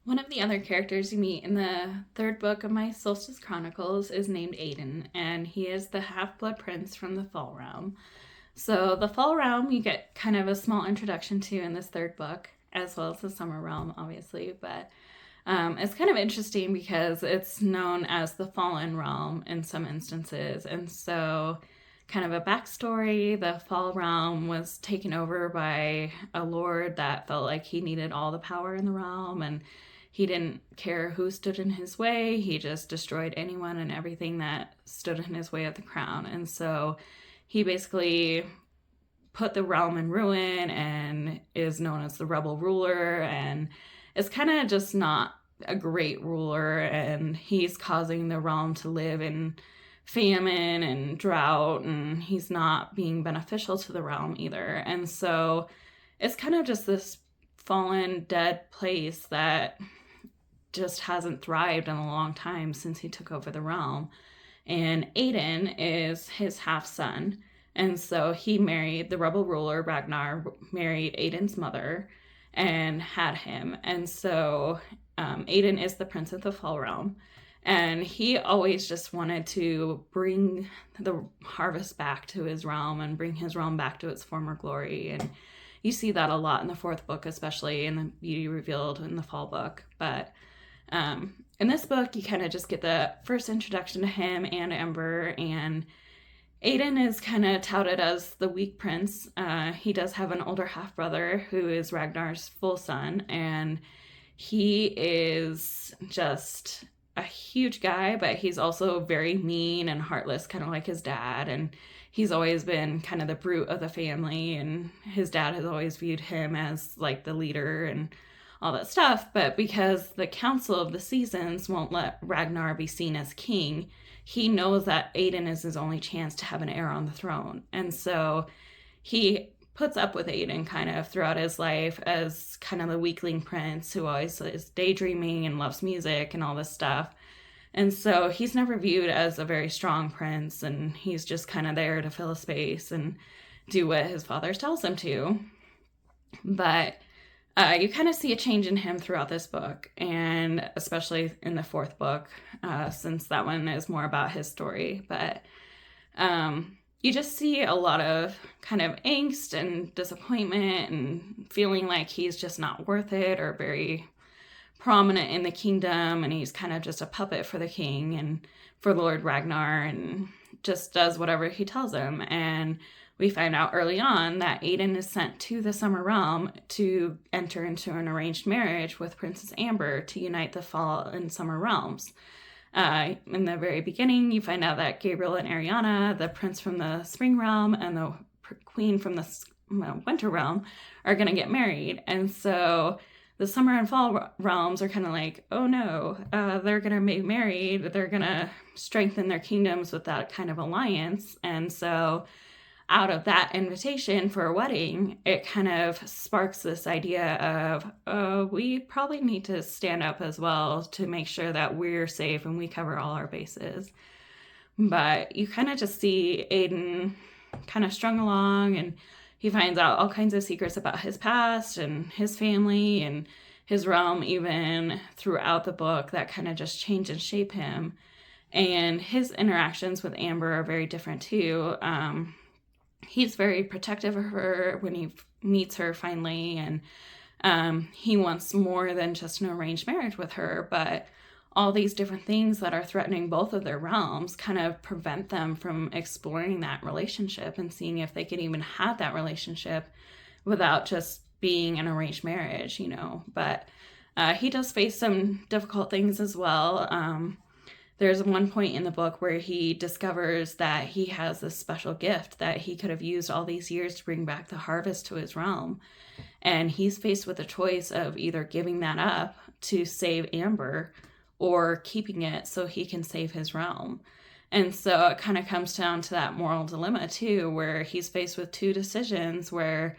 One of the other characters you meet in the third book of my Solstice Chronicles is named Aiden, and he is the half-blood prince from the Fall Realm. So the Fall Realm you get kind of a small introduction to in this third book, as well as the Summer Realm, obviously, but it's kind of interesting because it's known as the Fallen Realm in some instances. And so, kind of a backstory, the Fall Realm was taken over by a lord that felt like he needed all the power in the realm, and he didn't care who stood in his way. He just destroyed anyone and everything that stood in his way of the crown. And so he basically put the realm in ruin and is known as the rebel ruler, and is kind of just not a great ruler, and he's causing the realm to live in famine and drought, and he's not being beneficial to the realm either. And so it's kind of just this fallen, dead place that just hasn't thrived in a long time since he took over the realm. And Aiden is his half son. And so he married the rebel ruler, Ragnar, married Aiden's mother and had him. And so Aiden is the prince of the Fall Realm. And he always just wanted to bring the harvest back to his realm and bring his realm back to its former glory. And you see that a lot in the fourth book, especially in the Beauty Revealed in the Fall book. But in this book, you kind of just get the first introduction to him and Amber, and Aiden is kind of touted as the weak prince. He does have an older half brother who is Ragnar's full son, and he is just a huge guy, but he's also very mean and heartless, kind of like his dad. And he's always been kind of the brute of the family, and his dad has always viewed him as like the leader and all that stuff. But because the Council of the Seasons won't let Ragnar be seen as king, he knows that Aiden is his only chance to have an heir on the throne. And so he puts up with Aiden kind of throughout his life as kind of the weakling prince who always is daydreaming and loves music and all this stuff. And so he's never viewed as a very strong prince, and he's just kind of there to fill a space and do what his father tells him to. But you kind of see a change in him throughout this book, and especially in the fourth book, since that one is more about his story. But you just see a lot of kind of angst and disappointment and feeling like he's just not worth it or very prominent in the kingdom, and he's kind of just a puppet for the king and for Lord Ragnar, and just does whatever he tells him. And we find out early on that Aiden is sent to the Summer Realm to enter into an arranged marriage with Princess Amber to unite the Fall and Summer Realms. In the very beginning, you find out that Gabriel and Ariana, the prince from the Spring Realm and the queen from the Winter Realm, are going to get married. And so the Summer and Fall realms are kind of like, oh no, they're going to be married. They're going to strengthen their kingdoms with that kind of alliance. And so out of that invitation for a wedding, it kind of sparks this idea of, we probably need to stand up as well to make sure that we're safe and we cover all our bases. But you kind of just see Aiden kind of strung along, and he finds out all kinds of secrets about his past and his family and his realm, even throughout the book, that kind of just change and shape him. And his interactions with Amber are very different too. He's very protective of her when he meets her finally, and he wants more than just an arranged marriage with her, but all these different things that are threatening both of their realms kind of prevent them from exploring that relationship and seeing if they can even have that relationship without just being an arranged marriage, you know. But he does face some difficult things as well. There's one point in the book where he discovers that he has this special gift that he could have used all these years to bring back the harvest to his realm. And he's faced with a choice of either giving that up to save Amber or keeping it so he can save his realm. And so it kind of comes down to that moral dilemma too, where he's faced with two decisions where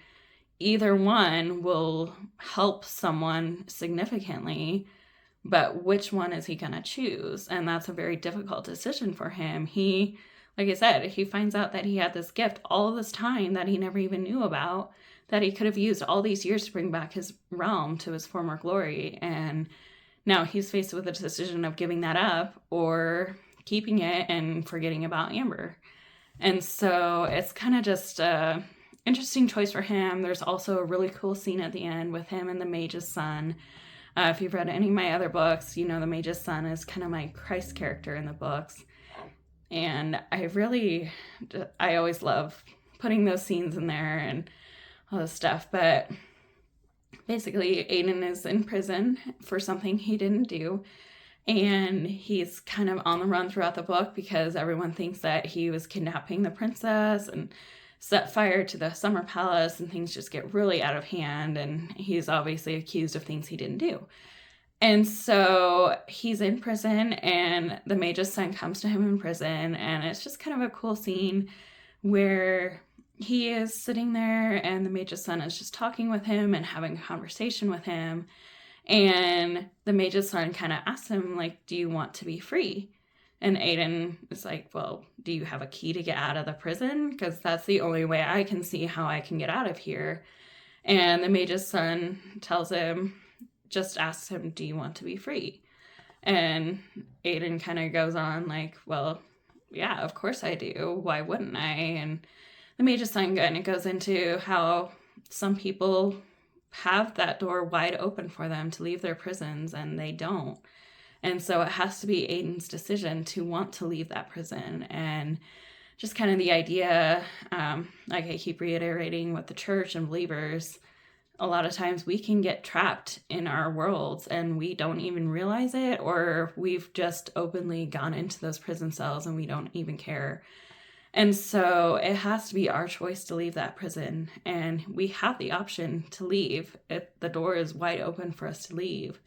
either one will help someone significantly, but which one is he going to choose? And that's a very difficult decision for him. He, like I said, he finds out that he had this gift all this time that he never even knew about, that he could have used all these years to bring back his realm to his former glory. And Now he's faced with a decision of giving that up or keeping it and forgetting about Amber. And so it's kind of just a interesting choice for him. There's also a really cool scene at the end with him and the mage's son. If you've read any of my other books, you know the mage's son is kind of my Christ character in the books. And I always love putting those scenes in there and all this stuff. But basically, Aiden is in prison for something he didn't do. And he's kind of on the run throughout the book because everyone thinks that he was kidnapping the princess and set fire to the summer palace, and things just get really out of hand. And he's obviously accused of things he didn't do. And so he's in prison, and the mage's son comes to him in prison, and it's just kind of a cool scene where he is sitting there and the mage's son is just talking with him and having a conversation with him. And the mage's son kind of asks him, like, do you want to be free? And Aiden is like, well, do you have a key to get out of the prison? Because that's the only way I can see how I can get out of here. And the mage's son just asks him, do you want to be free? And Aiden kind of goes on like, well, yeah, of course I do. Why wouldn't I? And the mage's son kind of goes into how some people have that door wide open for them to leave their prisons and they don't. And so it has to be Aiden's decision to want to leave that prison. And just kind of the idea, like I keep reiterating with the church and believers, a lot of times we can get trapped in our worlds and we don't even realize it, or we've just openly gone into those prison cells and we don't even care. And so it has to be our choice to leave that prison. And we have the option to leave. The door is wide open for us to leave.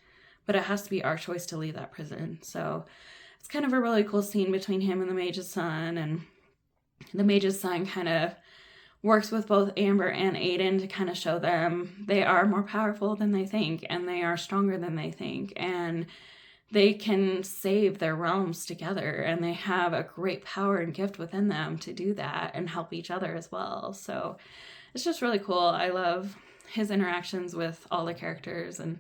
But it has to be our choice to leave that prison. So it's kind of a really cool scene between him and the mage's son. And the mage's son kind of works with both Amber and Aiden to kind of show them they are more powerful than they think. And they are stronger than they think. And they can save their realms together, and they have a great power and gift within them to do that and help each other as well. So it's just really cool. I love his interactions with all the characters and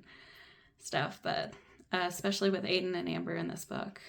stuff, but especially with Aiden and Amber in this book.